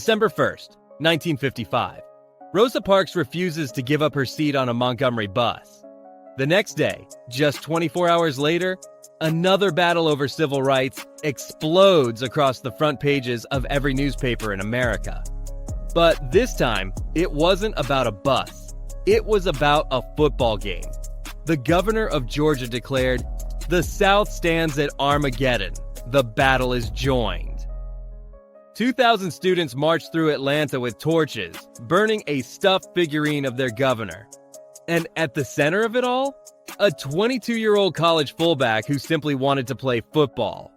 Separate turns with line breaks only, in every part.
December 1st, 1955. Rosa Parks refuses to give up her seat on a Montgomery bus. The next day, just 24 hours later, another battle over civil rights explodes across the front pages of every newspaper in America. But this time, it wasn't about a bus. It was about a football game. The governor of Georgia declared, "The South stands at Armageddon. The battle is joined." 2,000 students marched through Atlanta with torches, burning a stuffed figurine of their governor. And at the center of it all, a 22-year-old college fullback who simply wanted to play football.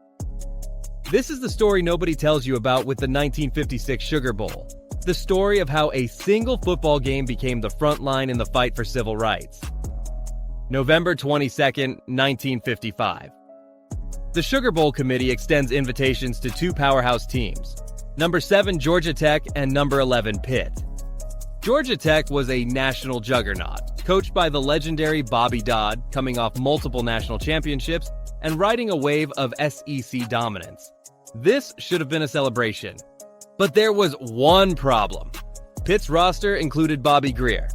This is the story nobody tells you about with the 1956 Sugar Bowl. The story of how a single football game became the front line in the fight for civil rights. November 22nd, 1955. The Sugar Bowl Committee extends invitations to two powerhouse teams, number 7 Georgia Tech and number 11 Pitt. Georgia Tech was a national juggernaut, coached by the legendary Bobby Dodd, coming off multiple national championships and riding a wave of SEC dominance. This should have been a celebration. But there was one problem. Pitt's roster included Bobby Grier.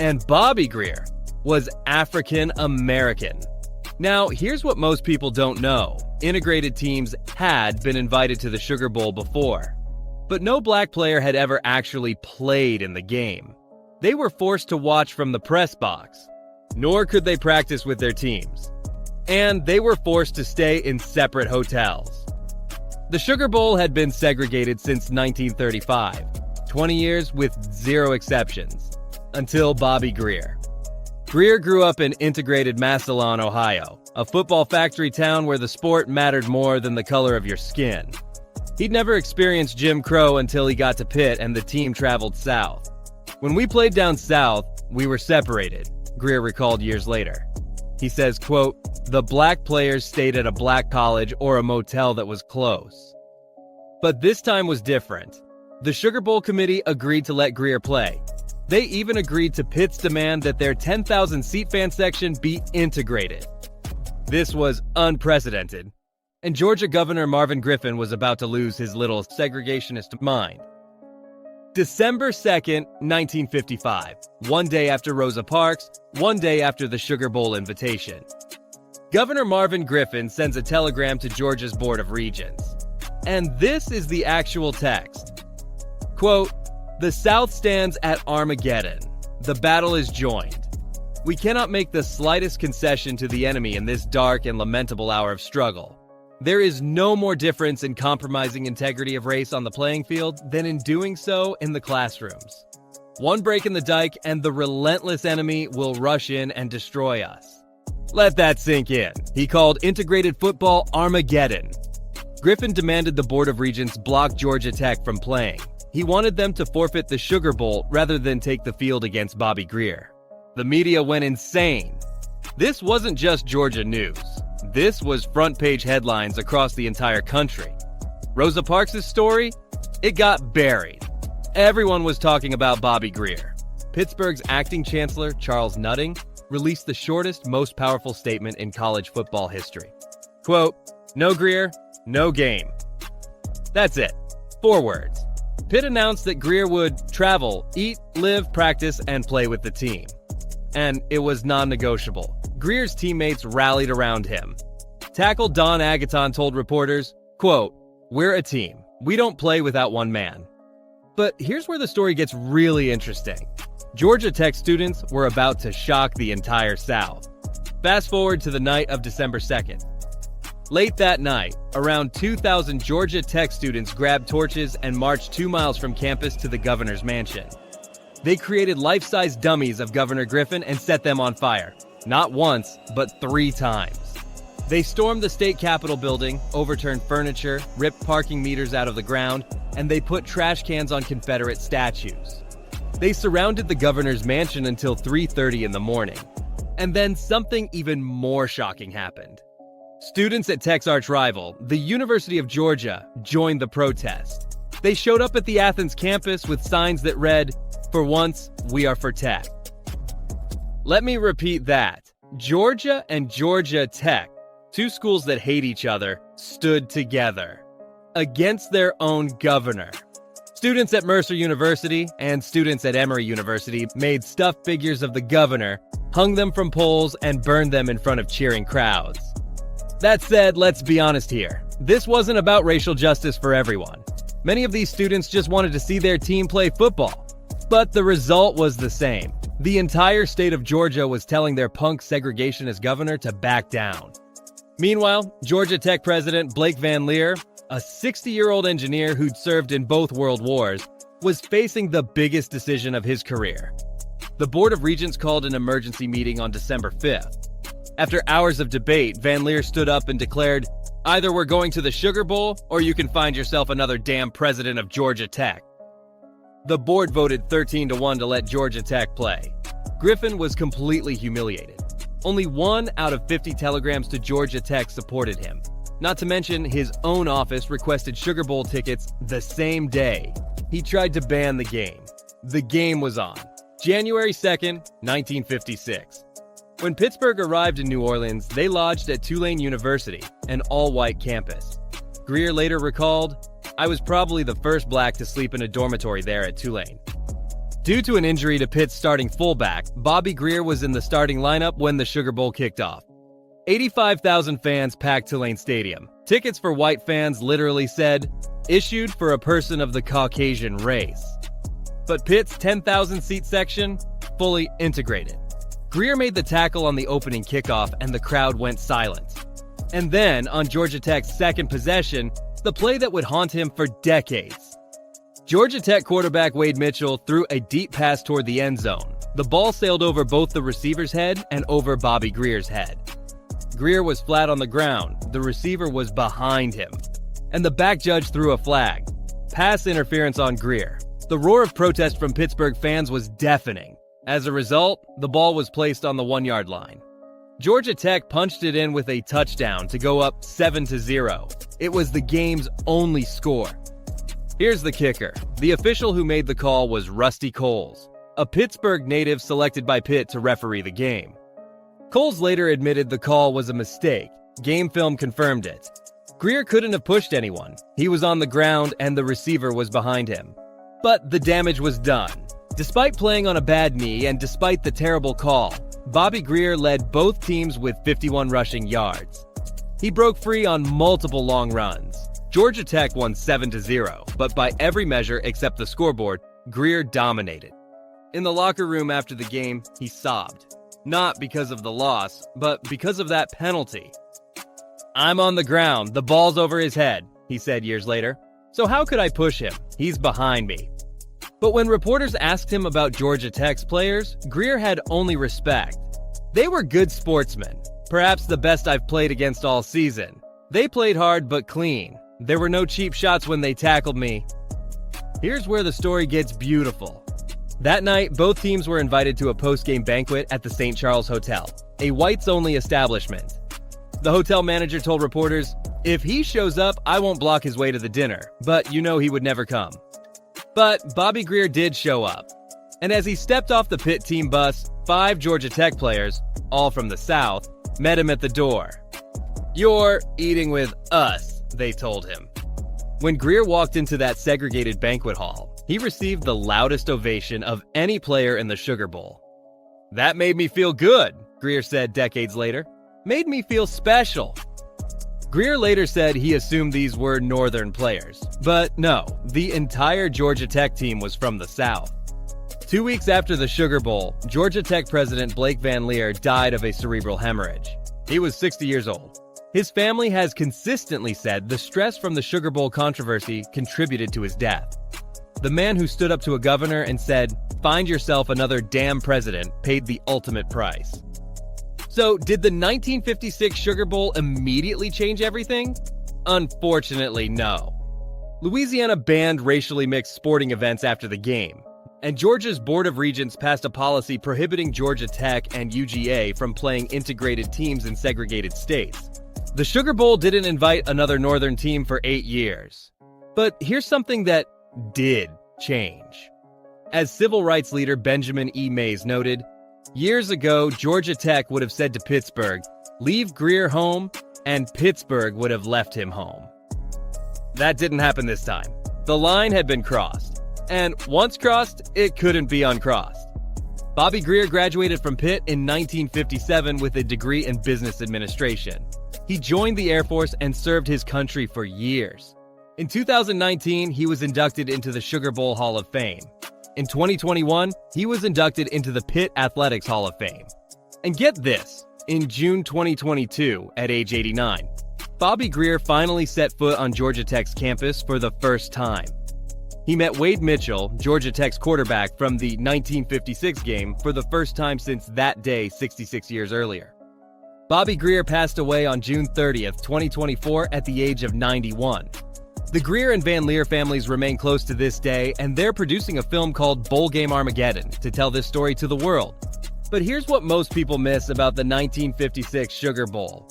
And Bobby Grier was African American. Now, here's what most people don't know. Integrated teams had been invited to the Sugar Bowl before, but no black player had ever actually played in the game. They were forced to watch from the press box, nor could they practice with their teams. And they were forced to stay in separate hotels. The Sugar Bowl had been segregated since 1935, 20 years with 0 exceptions, until Bobby Grier. Grier grew up in integrated Massillon, Ohio, a football factory town where the sport mattered more than the color of your skin. He'd never experienced Jim Crow until he got to Pitt and the team traveled south. "When we played down south, we were separated," Grier recalled years later. He says, quote, "The black players stayed at a black college or a motel that was close." But this time was different. The Sugar Bowl Committee agreed to let Grier play. They even agreed to Pitt's demand that their 10,000-seat fan section be integrated. This was unprecedented, and Georgia Governor Marvin Griffin was about to lose his little segregationist mind. December 2nd, 1955, one day after Rosa Parks, one day after the Sugar Bowl invitation. Governor Marvin Griffin sends a telegram to Georgia's Board of Regents. And this is the actual text. Quote, "The South stands at Armageddon. The battle is joined. We cannot make the slightest concession to the enemy in this dark and lamentable hour of struggle. There is no more difference in compromising integrity of race on the playing field than in doing so in the classrooms. One break in the dike and the relentless enemy will rush in and destroy us." Let that sink in. He called integrated football Armageddon. Griffin demanded the Board of Regents block Georgia Tech from playing. He wanted them to forfeit the Sugar Bowl rather than take the field against Bobby Grier. The media went insane. This wasn't just Georgia news. This was front-page headlines across the entire country. Rosa Parks' story? It got buried. Everyone was talking about Bobby Grier. Pittsburgh's acting chancellor, Charles Nutting, released the shortest, most powerful statement in college football history. Quote, "No Grier, no game." That's it. 4 words. Pitt announced that Grier would travel, eat, live, practice, and play with the team. And it was non-negotiable. Grier's teammates rallied around him. Tackle Don Agaton told reporters, quote, "We're a team. We don't play without one man." But here's where the story gets really interesting. Georgia Tech students were about to shock the entire South. Fast forward to the night of December 2nd. Late that night, around 2,000 Georgia Tech students grabbed torches and marched 2 miles from campus to the governor's mansion. They created life-size dummies of Governor Griffin and set them on fire. Not once, but 3 times. They stormed the state capitol building, overturned furniture, ripped parking meters out of the ground, and they put trash cans on Confederate statues. They surrounded the governor's mansion until 3:30 in the morning. And then something even more shocking happened. Students at Tech's arch-rival, the University of Georgia, joined the protest. They showed up at the Athens campus with signs that read, "For once, we are for Tech." Let me repeat that. Georgia and Georgia Tech, 2 schools that hate each other, stood together against their own governor. Students at Mercer University and students at Emory University made stuffed figures of the governor, hung them from poles, and burned them in front of cheering crowds. That said, let's be honest here. This wasn't about racial justice for everyone. Many of these students just wanted to see their team play football. But the result was the same. The entire state of Georgia was telling their punk segregationist governor to back down. Meanwhile, Georgia Tech president Blake Van Leer, a 60-year-old engineer who'd served in both world wars, was facing the biggest decision of his career. The Board of Regents called an emergency meeting on December 5th. After hours of debate, Van Leer stood up and declared, "Either we're going to the Sugar Bowl, or you can find yourself another damn president of Georgia Tech." The board voted 13-1 to let Georgia Tech play. Griffin was completely humiliated. Only 1 out of 50 telegrams to Georgia Tech supported him. Not to mention, his own office requested Sugar Bowl tickets the same day. He tried to ban the game. The game was on. January 2nd, 1956. When Pittsburgh arrived in New Orleans, they lodged at Tulane University, an all-white campus. Grier later recalled, "I was probably the first black to sleep in a dormitory there at Tulane." Due to an injury to Pitt's starting fullback, Bobby Grier was in the starting lineup when the Sugar Bowl kicked off. 85,000 fans packed Tulane Stadium. Tickets for white fans literally said, "Issued for a person of the Caucasian race." But Pitt's 10,000-seat section, fully integrated. Grier made the tackle on the opening kickoff and the crowd went silent. And then, on Georgia Tech's second possession, the play that would haunt him for decades. Georgia Tech quarterback Wade Mitchell threw a deep pass toward the end zone. The ball sailed over both the receiver's head and over Bobby Grier's head. Grier was flat on the ground, the receiver was behind him, and the back judge threw a flag. Pass interference on Grier. The roar of protest from Pittsburgh fans was deafening. As a result, the ball was placed on the 1-yard line. Georgia Tech punched it in with a touchdown to go up 7-0. It was the game's only score. Here's the kicker. The official who made the call was Rusty Coles, a Pittsburgh native selected by Pitt to referee the game. Coles later admitted the call was a mistake. Game film confirmed it. Grier couldn't have pushed anyone. He was on the ground and the receiver was behind him. But the damage was done. Despite playing on a bad knee and despite the terrible call, Bobby Grier led both teams with 51 rushing yards. He broke free on multiple long runs. Georgia Tech won 7-0, but by every measure except the scoreboard, Grier dominated. In the locker room after the game, he sobbed. Not because of the loss, but because of that penalty. "I'm on the ground, the ball's over his head," he said years later. "So how could I push him? He's behind me." But when reporters asked him about Georgia Tech's players, Grier had only respect. "They were good sportsmen, perhaps the best I've played against all season. They played hard but clean. There were no cheap shots when they tackled me." Here's where the story gets beautiful. That night, both teams were invited to a post-game banquet at the St. Charles Hotel, a whites-only establishment. The hotel manager told reporters, "If he shows up, I won't block his way to the dinner, but you know he would never come." But Bobby Grier did show up. And as he stepped off the Pitt team bus, 5 Georgia Tech players, all from the South, met him at the door. "You're eating with us," they told him. When Grier walked into that segregated banquet hall, he received the loudest ovation of any player in the Sugar Bowl. "That made me feel good," Grier said decades later. "Made me feel special." Grier later said he assumed these were Northern players. But no, the entire Georgia Tech team was from the South. 2 weeks after the Sugar Bowl, Georgia Tech president Blake Van Leer died of a cerebral hemorrhage. He was 60 years old. His family has consistently said the stress from the Sugar Bowl controversy contributed to his death. The man who stood up to a governor and said, "Find yourself another damn president," paid the ultimate price. So, did the 1956 Sugar Bowl immediately change everything? Unfortunately, no. Louisiana banned racially mixed sporting events after the game, and Georgia's Board of Regents passed a policy prohibiting Georgia Tech and UGA from playing integrated teams in segregated states. The Sugar Bowl didn't invite another Northern team for 8 years. But here's something that did change. As civil rights leader Benjamin E. Mays noted, "Years ago, Georgia Tech would have said to Pittsburgh, 'Leave Grier home,' and Pittsburgh would have left him home." That didn't happen this time. The line had been crossed. And once crossed, it couldn't be uncrossed. Bobby Grier graduated from Pitt in 1957 with a degree in business administration. He joined the Air Force and served his country for years. In 2019, he was inducted into the Sugar Bowl Hall of Fame. In 2021, he was inducted into the Pitt Athletics Hall of Fame. And get this, in June 2022, at age 89, Bobby Grier finally set foot on Georgia Tech's campus for the first time. He met Wade Mitchell, Georgia Tech's quarterback from the 1956 game, for the first time since that day 66 years earlier. Bobby Grier passed away on June 30th, 2024 at the age of 91. The Grier and Van Leer families remain close to this day, and they're producing a film called Bowl Game Armageddon to tell this story to the world. But here's what most people miss about the 1956 Sugar Bowl.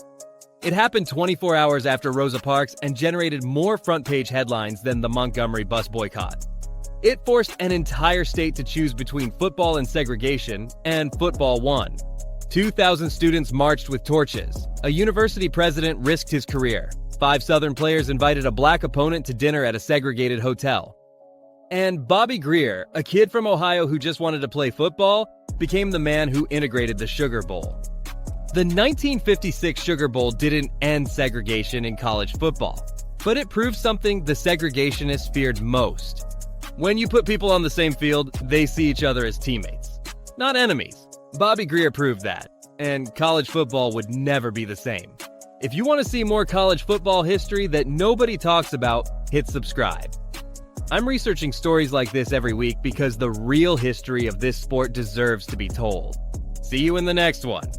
It happened 24 hours after Rosa Parks and generated more front-page headlines than the Montgomery bus boycott. It forced an entire state to choose between football and segregation, and football won. 2,000 students marched with torches. A university president risked his career. 5 Southern players invited a black opponent to dinner at a segregated hotel. And Bobby Grier, a kid from Ohio who just wanted to play football, became the man who integrated the Sugar Bowl. The 1956 Sugar Bowl didn't end segregation in college football, but it proved something the segregationists feared most. When you put people on the same field, they see each other as teammates, not enemies. Bobby Grier proved that, and college football would never be the same. If you want to see more college football history that nobody talks about, hit subscribe. I'm researching stories like this every week because the real history of this sport deserves to be told. See you in the next one.